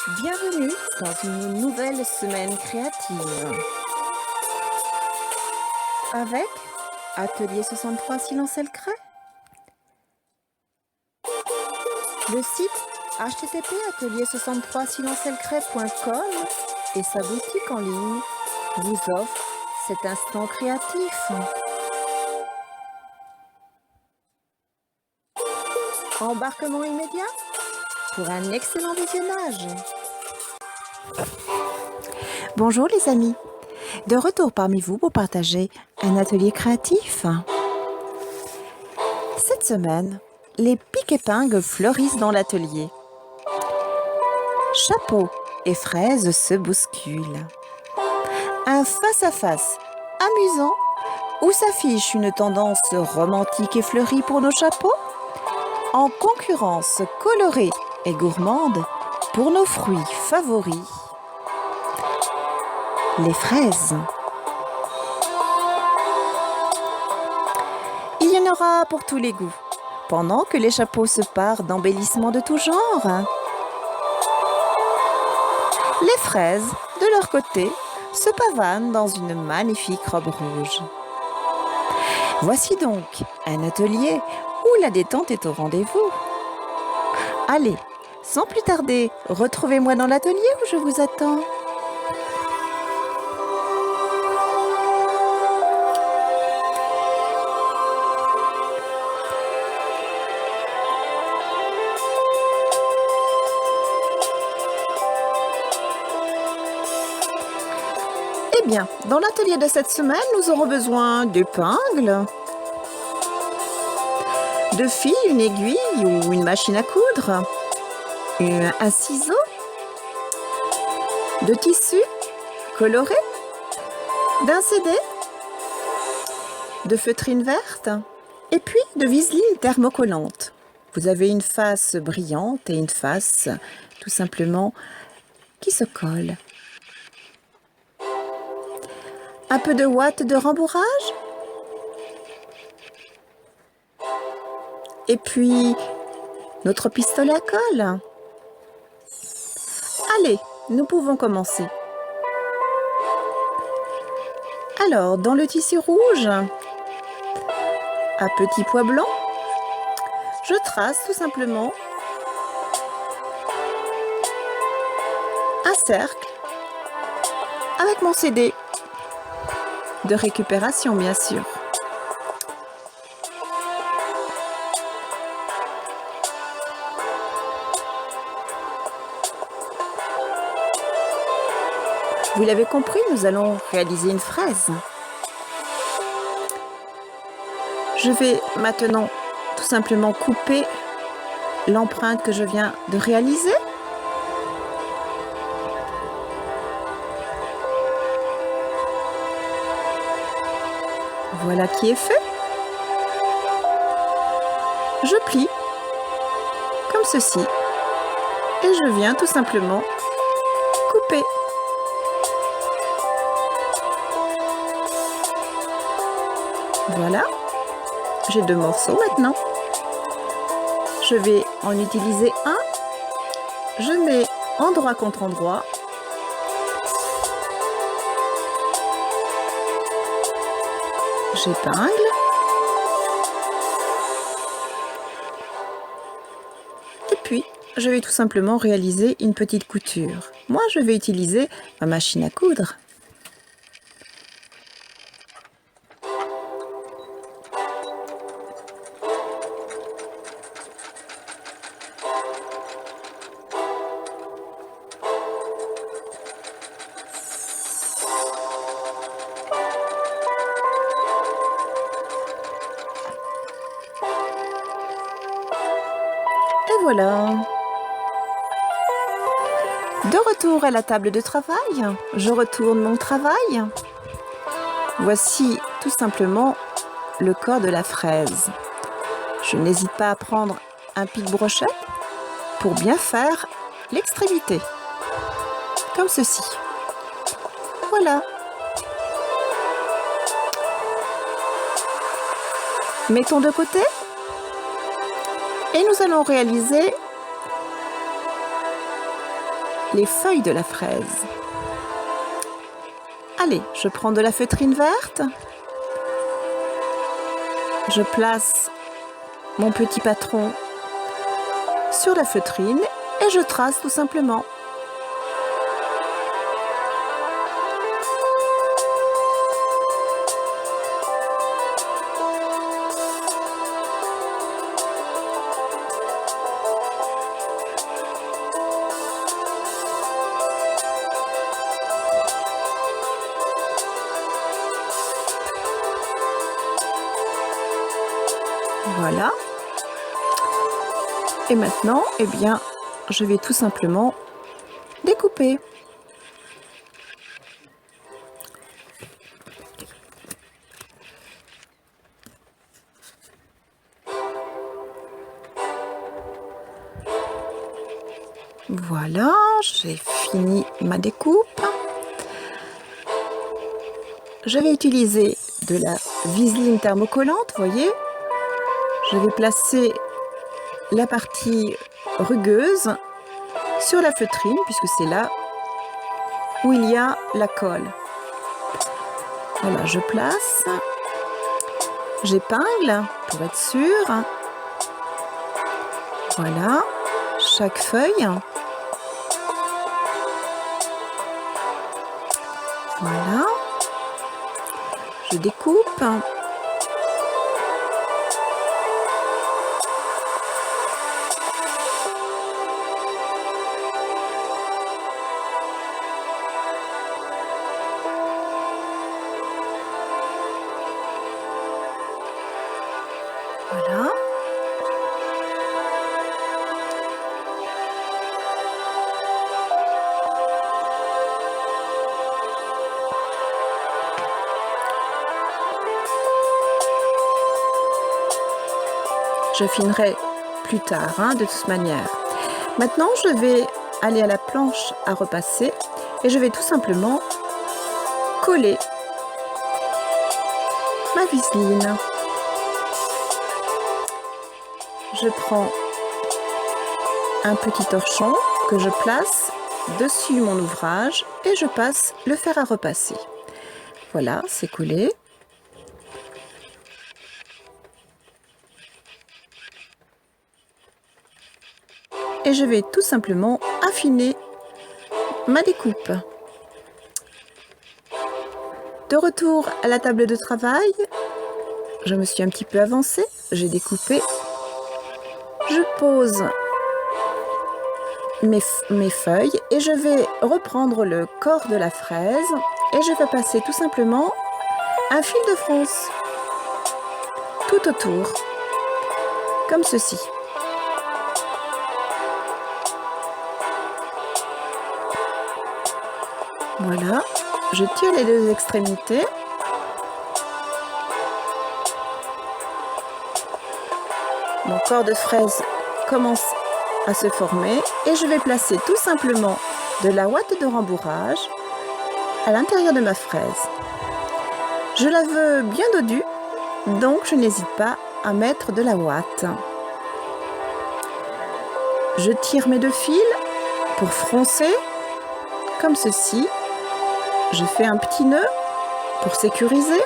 Bienvenue dans une nouvelle semaine créative avec Atelier 63 Silence et le Crêt, le site http://atelier63silenceelcret.com et sa boutique en ligne vous offre cet instant créatif. Embarquement immédiat pour un excellent visionnage. Bonjour les amis, de retour parmi vous pour partager un atelier créatif. Cette semaine, les pics-épingles fleurissent dans l'atelier. Chapeaux et fraises se bousculent. Un face-à-face amusant où s'affiche une tendance romantique et fleurie pour nos chapeaux, en concurrence colorée et gourmande pour nos fruits favoris, les fraises. Il y en aura pour tous les goûts, pendant que les chapeaux se parent d'embellissements de tout genre. Les fraises, de leur côté, se pavanent dans une magnifique robe rouge. Voici donc un atelier où la détente est au rendez-vous. Allez, sans plus tarder, retrouvez-moi dans l'atelier où je vous attends. Eh bien, dans l'atelier de cette semaine, nous aurons besoin d'épingles, de fil, une aiguille ou une machine à coudre, un ciseau, de tissu coloré, d'un CD, de feutrine verte et puis de viseline thermocollante. Vous avez une face brillante et une face tout simplement qui se colle. Un peu de ouate de rembourrage. Et puis, notre pistolet à colle. Allez, nous pouvons commencer. Alors, dans le tissu rouge, à petits pois blancs, je trace tout simplement un cercle avec mon CD de récupération, bien sûr. Vous l'avez compris, nous allons réaliser une fraise. Je vais maintenant tout simplement couper l'empreinte que je viens de réaliser. Voilà qui est fait. Je plie comme ceci et je viens tout simplement couper. Voilà, j'ai 2 morceaux maintenant. Je vais en utiliser un. Je mets endroit contre endroit. J'épingle. Et puis, je vais tout simplement réaliser une petite couture. Moi, je vais utiliser ma machine à coudre. Et voilà. De retour à la table de travail, je retourne mon travail. Voici tout simplement le corps de la fraise. Je n'hésite pas à prendre un pic-brochette pour bien faire l'extrémité, comme ceci. Voilà. Mettons de côté et nous allons réaliser les feuilles de la fraise. Allez, je prends de la feutrine verte. Je place mon petit patron sur la feutrine et je trace tout simplement. Voilà. Et maintenant, eh bien, je vais tout simplement découper. Voilà, j'ai fini ma découpe. Je vais utiliser de la viseline thermocollante, voyez. Je vais placer la partie rugueuse sur la feutrine, puisque c'est là où il y a la colle. Voilà, je place, j'épingle pour être sûre. Voilà, chaque feuille. Voilà, je découpe. Voilà. Je finerai plus tard, de toute manière. Maintenant, je vais aller à la planche à repasser et je vais tout simplement coller ma viseline. Je prends un petit torchon que je place dessus mon ouvrage et je passe le fer à repasser. Voilà, c'est collé. Et je vais tout simplement affiner ma découpe. De retour à la table de travail, je me suis un petit peu avancée, j'ai découpé. Je pose mes feuilles et je vais reprendre le corps de la fraise et je vais passer tout simplement un fil de fronce tout autour, comme ceci. Voilà, je tire les deux extrémités. Mon corps de fraise commence à se former et je vais placer tout simplement de la ouate de rembourrage à l'intérieur de ma fraise. Je la veux bien dodue, donc je n'hésite pas à mettre de la ouate. Je tire mes deux fils pour froncer, comme ceci. Je fais un petit nœud pour sécuriser.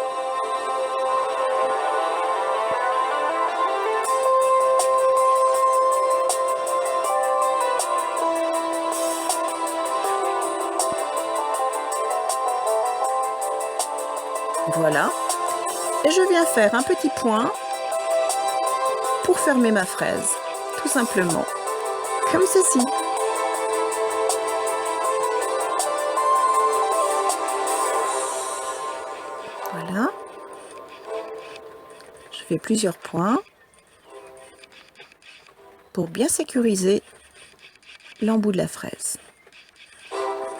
Voilà. Et je viens faire un petit point pour fermer ma fraise, tout simplement, comme ceci. Voilà. Je fais plusieurs points pour bien sécuriser l'embout de la fraise.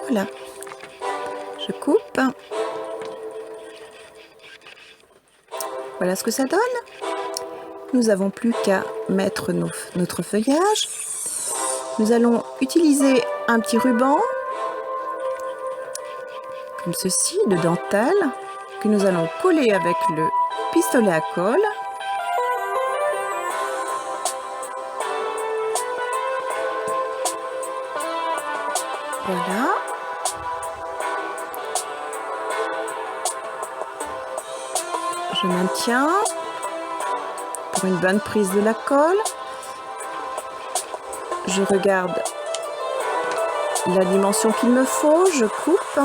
Voilà. Je coupe. Voilà ce que ça donne. Nous n'avons plus qu'à mettre notre feuillage. Nous allons utiliser un petit ruban, comme ceci, de dentelle, que nous allons coller avec le pistolet à colle. Voilà. Je maintiens pour une bonne prise de la colle. Je regarde la dimension qu'il me faut, je coupe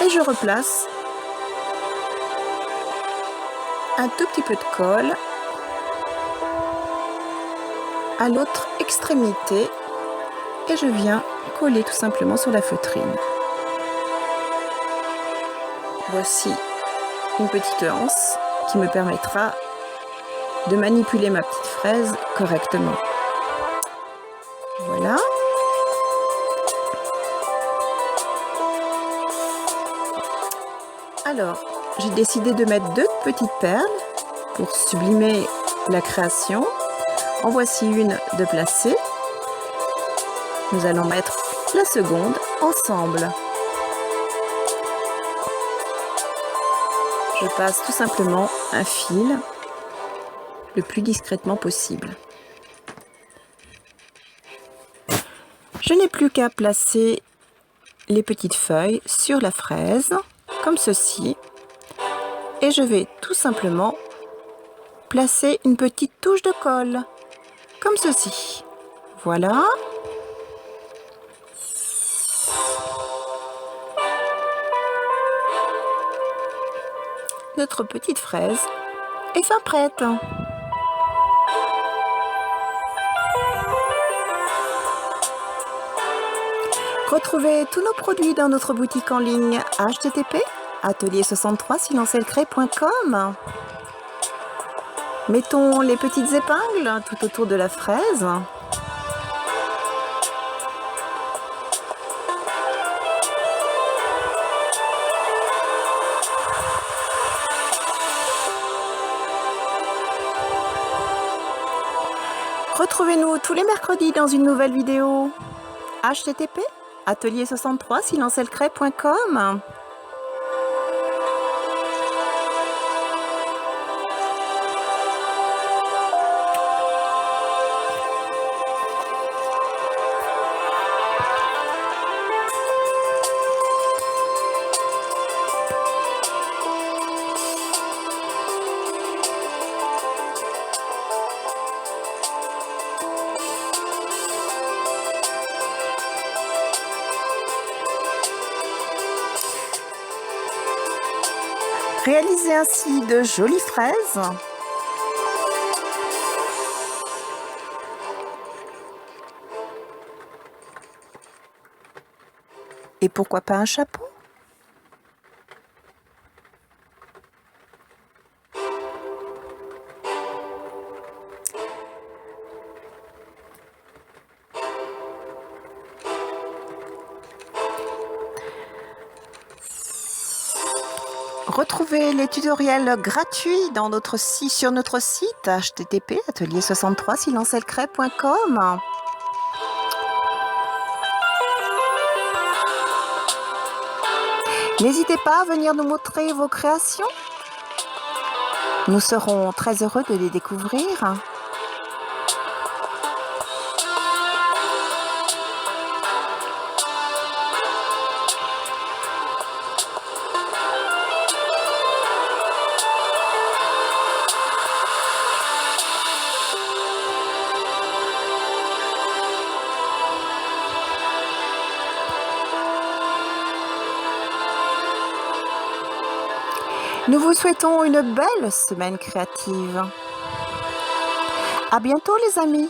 et je replace un tout petit peu de colle à l'autre extrémité et je viens coller tout simplement sur la feutrine. Voici une petite anse qui me permettra de manipuler ma petite fraise correctement. Voilà. Alors, j'ai décidé de mettre 2 petites perles pour sublimer la création. En voici une de placée. Nous allons mettre la seconde ensemble. Je passe tout simplement un fil le plus discrètement possible. Je n'ai plus qu'à placer les petites feuilles sur la fraise, comme ceci. Et je vais tout simplement placer une petite touche de colle, comme ceci. Voilà. Notre petite fraise est fin prête. Retrouvez tous nos produits dans notre boutique en ligne http://atelier63silencelcré.com. Mettons les petites épingles tout autour de la fraise. Retrouvez-nous tous les mercredis dans une nouvelle vidéo. http://atelier63silencelcré.com. Réalisez ainsi de jolies fraises. Et pourquoi pas un chapeau? Retrouvez les tutoriels gratuits dans sur notre site http://atelier63silencelcré.com. N'hésitez pas à venir nous montrer vos créations. Nous serons très heureux de les découvrir. Nous vous souhaitons une belle semaine créative. À bientôt les amis.